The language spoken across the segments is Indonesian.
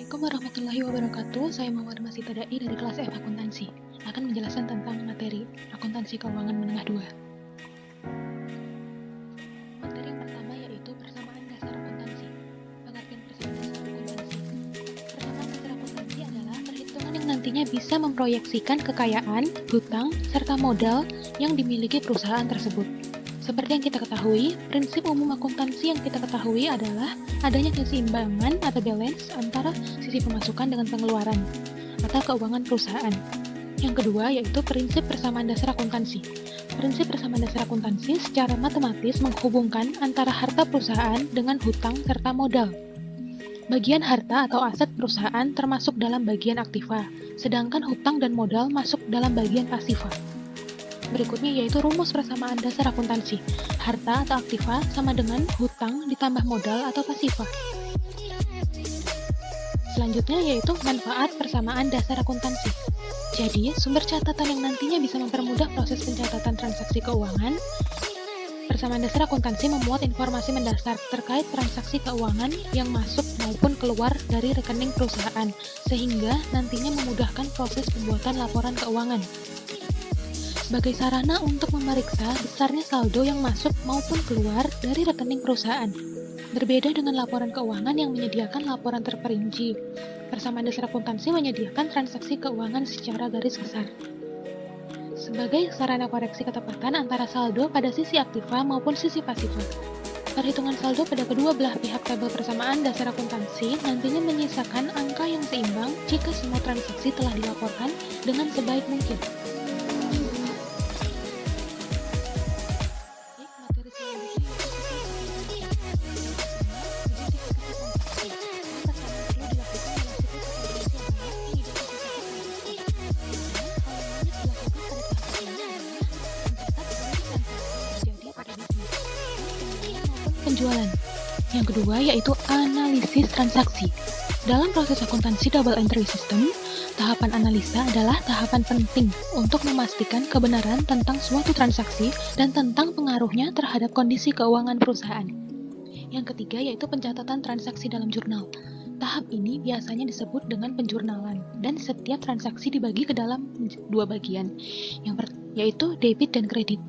Assalamualaikum warahmatullahi wabarakatuh. Saya Mawar Masita Dai dari kelas F Akuntansi. Akan menjelaskan tentang materi Akuntansi Keuangan Menengah 2. Materi yang pertama yaitu persamaan dasar akuntansi. Pengertian persamaan dasar akuntansi. Persamaan dasar akuntansi adalah perhitungan yang nantinya bisa memproyeksikan kekayaan, hutang, serta modal yang dimiliki perusahaan tersebut. Seperti yang kita ketahui, prinsip umum akuntansi yang kita ketahui adalah adanya keseimbangan atau balance antara sisi pemasukan dengan pengeluaran atau keuangan perusahaan. Yang kedua yaitu prinsip persamaan dasar akuntansi. Prinsip persamaan dasar akuntansi secara matematis menghubungkan antara harta perusahaan dengan hutang serta modal. Bagian harta atau aset perusahaan termasuk dalam bagian aktiva, sedangkan hutang dan modal masuk dalam bagian pasiva. Berikutnya yaitu rumus persamaan dasar akuntansi. Harta atau aktiva sama dengan hutang ditambah modal atau pasiva. Selanjutnya yaitu manfaat persamaan dasar akuntansi. Jadi, sumber catatan yang nantinya bisa mempermudah proses pencatatan transaksi keuangan. Persamaan dasar akuntansi memuat informasi mendasar terkait transaksi keuangan yang masuk maupun keluar dari rekening perusahaan, sehingga nantinya memudahkan proses pembuatan laporan keuangan. Sebagai sarana untuk memeriksa besarnya saldo yang masuk maupun keluar dari rekening perusahaan. Berbeda dengan laporan keuangan yang menyediakan laporan terperinci, persamaan dasar akuntansi menyediakan transaksi keuangan secara garis besar. Sebagai sarana koreksi ketepatan antara saldo pada sisi aktiva maupun sisi pasiva. Perhitungan saldo pada kedua belah pihak tabel persamaan dasar akuntansi nantinya menyisakan angka yang seimbang jika semua transaksi telah dilaporkan dengan sebaik mungkin. Penjualan. Yang kedua yaitu analisis transaksi. Dalam proses akuntansi double entry system, tahapan analisa adalah tahapan penting untuk memastikan kebenaran tentang suatu transaksi dan tentang pengaruhnya terhadap kondisi keuangan perusahaan. Yang ketiga yaitu pencatatan transaksi dalam jurnal. Tahap ini biasanya disebut dengan penjurnalan dan setiap transaksi dibagi ke dalam dua bagian, yaitu debit dan kredit.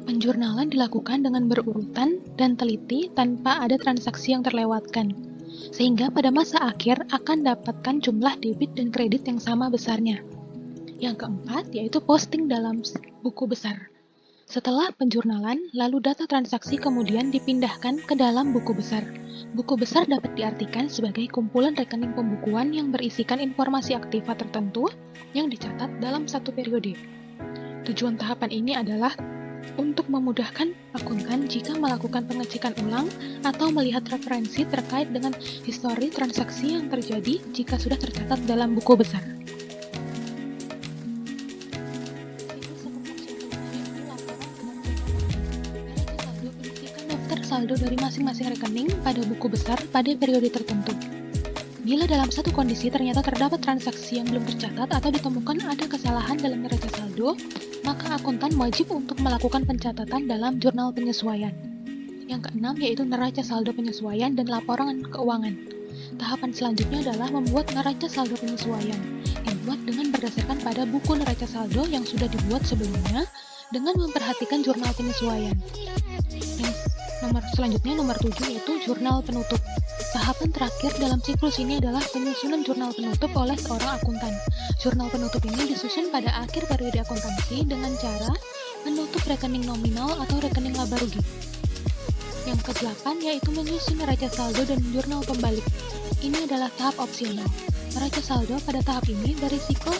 Penjurnalan dilakukan dengan berurutan dan teliti tanpa ada transaksi yang terlewatkan, sehingga pada masa akhir akan dapatkan jumlah debit dan kredit yang sama besarnya. Yang keempat yaitu posting dalam buku besar. Setelah penjurnalan, lalu data transaksi kemudian dipindahkan ke dalam buku besar. Buku besar dapat diartikan sebagai kumpulan rekening pembukuan yang berisikan informasi aktiva tertentu yang dicatat dalam satu periode. Tujuan tahapan ini adalah untuk memudahkan akuntan jika melakukan pengecekan ulang atau melihat referensi terkait dengan histori transaksi yang terjadi jika sudah tercatat dalam buku besar. Daftar saldo dari masing-masing rekening pada buku besar pada periode tertentu. Bila dalam satu kondisi ternyata terdapat transaksi yang belum tercatat atau ditemukan ada kesalahan dalam neraca saldo, maka akuntan wajib untuk melakukan pencatatan dalam jurnal penyesuaian. Yang keenam yaitu neraca saldo penyesuaian dan laporan keuangan. Tahapan selanjutnya adalah membuat neraca saldo penyesuaian, dibuat dengan berdasarkan pada buku neraca saldo yang sudah dibuat sebelumnya dengan memperhatikan jurnal penyesuaian. Selanjutnya nomor 7 yaitu jurnal penutup. Tahapan terakhir dalam siklus ini adalah penyusunan jurnal penutup oleh seorang akuntan. Jurnal penutup ini disusun pada akhir periode akuntansi dengan cara menutup rekening nominal atau rekening laba rugi. Yang ke-8 yaitu menyusun neraca saldo dan jurnal pembalik. Ini adalah tahap opsional. Neraca saldo pada tahap ini berisiko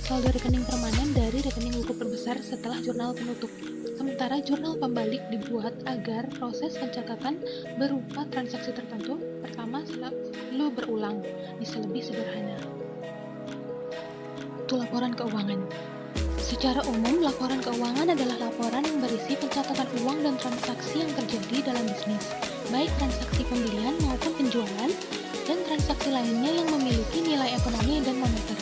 saldo rekening permanen dari rekening buku perbesar setelah jurnal penutup. Sementara jurnal pembalik dibuat agar proses pencatatan berupa transaksi tertentu pertama selalu berulang, bisa lebih sederhana. Itu laporan keuangan. Secara umum, laporan keuangan adalah laporan yang berisi pencatatan uang dan transaksi yang terjadi dalam bisnis, baik transaksi pembelian maupun penjualan, dan transaksi lainnya yang memiliki nilai ekonomi dan moneter.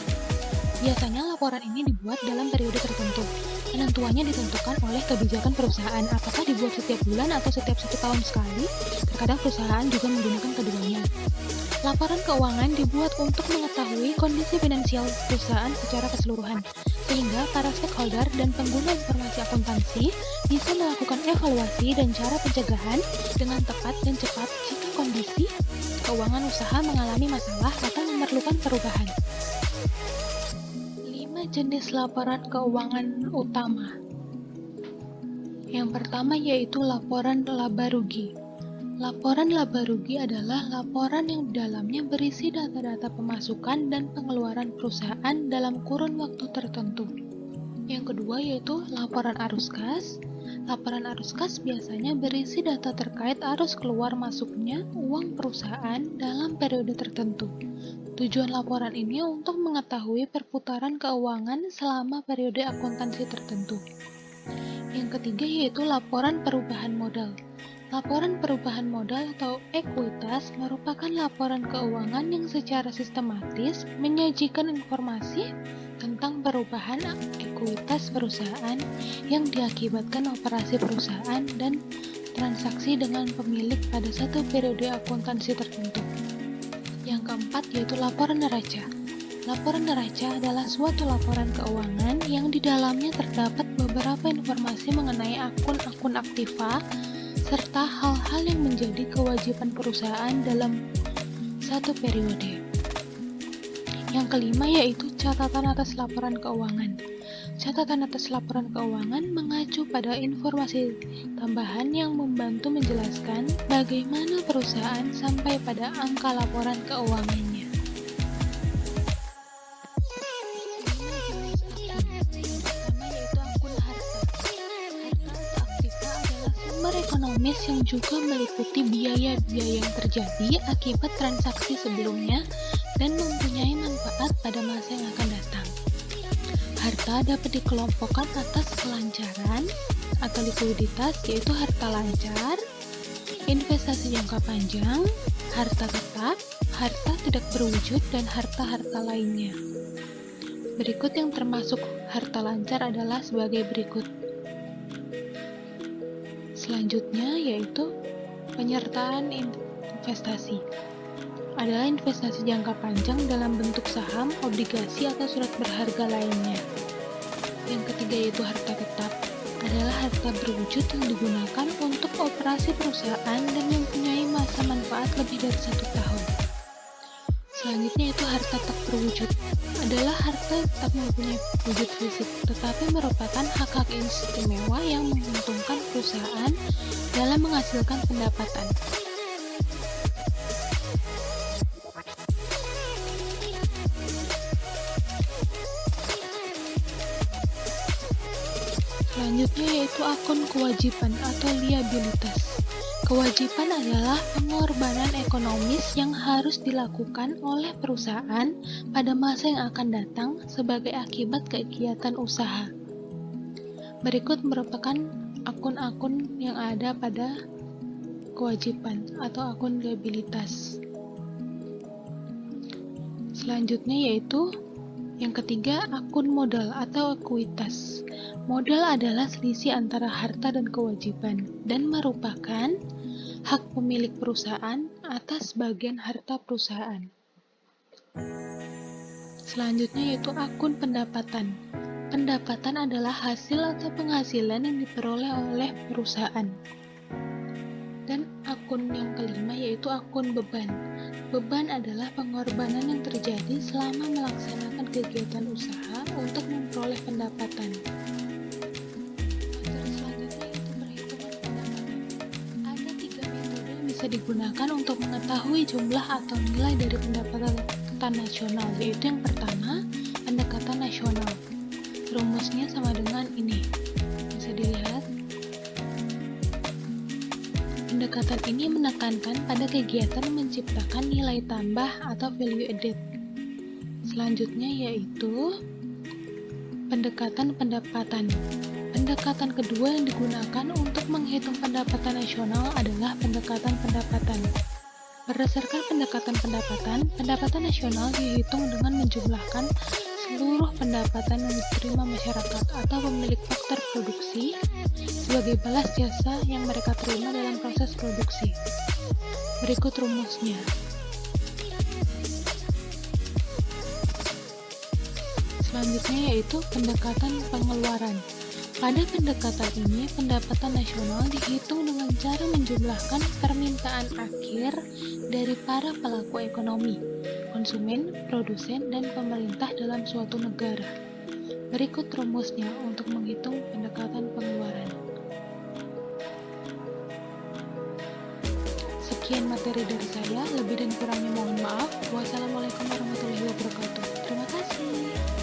Biasanya laporan ini dibuat dalam periode tertentu. Penentuannya ditentukan oleh kebijakan perusahaan, apakah dibuat setiap bulan atau setiap 1 tahun sekali. Terkadang perusahaan juga menggunakan keduanya. Laporan keuangan dibuat untuk mengetahui kondisi finansial perusahaan secara keseluruhan, sehingga para stakeholder dan pengguna informasi akuntansi bisa melakukan evaluasi dan cara pencegahan dengan tepat dan cepat jika kondisi keuangan usaha mengalami masalah atau memerlukan perubahan. 5 jenis laporan keuangan utama. Yang pertama yaitu laporan laba rugi. Laporan laba rugi adalah laporan yang di dalamnya berisi data-data pemasukan dan pengeluaran perusahaan dalam kurun waktu tertentu. Yang kedua yaitu laporan arus kas. Laporan arus kas biasanya berisi data terkait arus keluar masuknya uang perusahaan dalam periode tertentu. Tujuan laporan ini untuk mengetahui perputaran keuangan selama periode akuntansi tertentu. Yang ketiga yaitu laporan perubahan modal. Laporan perubahan modal atau ekuitas merupakan laporan keuangan yang secara sistematis menyajikan informasi tentang perubahan ekuitas perusahaan yang diakibatkan operasi perusahaan dan transaksi dengan pemilik pada satu periode akuntansi tertentu. Yang keempat yaitu laporan neraca. Laporan neraca adalah suatu laporan keuangan yang di dalamnya terdapat beberapa informasi mengenai akun-akun aktiva serta hal-hal yang menjadi kewajiban perusahaan dalam satu periode. Yang kelima yaitu catatan atas laporan keuangan. Catatan atas laporan keuangan mengacu pada informasi tambahan yang membantu menjelaskan bagaimana perusahaan sampai pada angka laporan keuangannya. Ekonomis yang juga meliputi biaya-biaya yang terjadi akibat transaksi sebelumnya dan mempunyai manfaat pada masa yang akan datang. Harta dapat dikelompokkan atas kelancaran atau likuiditas, yaitu harta lancar, investasi jangka panjang, harta tetap, harta tidak berwujud, dan harta-harta lainnya. Berikut yang termasuk harta lancar adalah sebagai berikut. Selanjutnya yaitu penyertaan investasi. Adalah investasi jangka panjang dalam bentuk saham, obligasi, atau surat berharga lainnya. Yang ketiga yaitu harta tetap. Adalah harta berwujud yang digunakan untuk operasi perusahaan dan mempunyai masa manfaat lebih dari 1 tahun. Selanjutnya itu harta tak berwujud. Adalah harta yang tetap mempunyai wujud fisik, tetapi merupakan hak-hak istimewa yang menguntungkan perusahaan dalam menghasilkan pendapatan. Selanjutnya yaitu akun kewajiban atau liabilitas. Kewajiban adalah pengorbanan ekonomis yang harus dilakukan oleh perusahaan pada masa yang akan datang sebagai akibat kegiatan usaha. Berikut merupakan akun-akun yang ada pada kewajiban atau akun liabilitas. Selanjutnya yaitu yang ketiga, akun modal atau ekuitas. Modal adalah selisih antara harta dan kewajiban dan merupakan hak pemilik perusahaan atas bagian harta perusahaan. Selanjutnya yaitu akun pendapatan. Pendapatan adalah hasil atau penghasilan yang diperoleh oleh perusahaan. Dan akun yang kelima yaitu akun beban. Beban adalah pengorbanan yang terjadi selama melaksanakan kegiatan usaha untuk memperoleh pendapatan. Bisa digunakan untuk mengetahui jumlah atau nilai dari pendapatan nasional, yaitu yang pertama, pendekatan nasional. Rumusnya sama dengan ini. Bisa dilihat. Pendekatan ini menekankan pada kegiatan menciptakan nilai tambah atau value added. Selanjutnya yaitu pendekatan pendapatan. Pendekatan kedua yang digunakan untuk menghitung pendapatan nasional adalah pendekatan pendapatan. Berdasarkan pendekatan pendapatan, pendapatan nasional dihitung dengan menjumlahkan seluruh pendapatan yang diterima masyarakat atau pemilik faktor produksi sebagai balas jasa yang mereka terima dalam proses produksi. Berikut rumusnya. selanjutnya yaitu pendekatan pengeluaran. Pada pendekatan ini, pendapatan nasional dihitung dengan cara menjumlahkan permintaan akhir dari para pelaku ekonomi, konsumen, produsen, dan pemerintah dalam suatu negara. Berikut rumusnya untuk menghitung pendekatan pengeluaran. Sekian materi dari saya, lebih dan kurangnya mohon maaf. Wassalamualaikum warahmatullahi wabarakatuh. Terima kasih.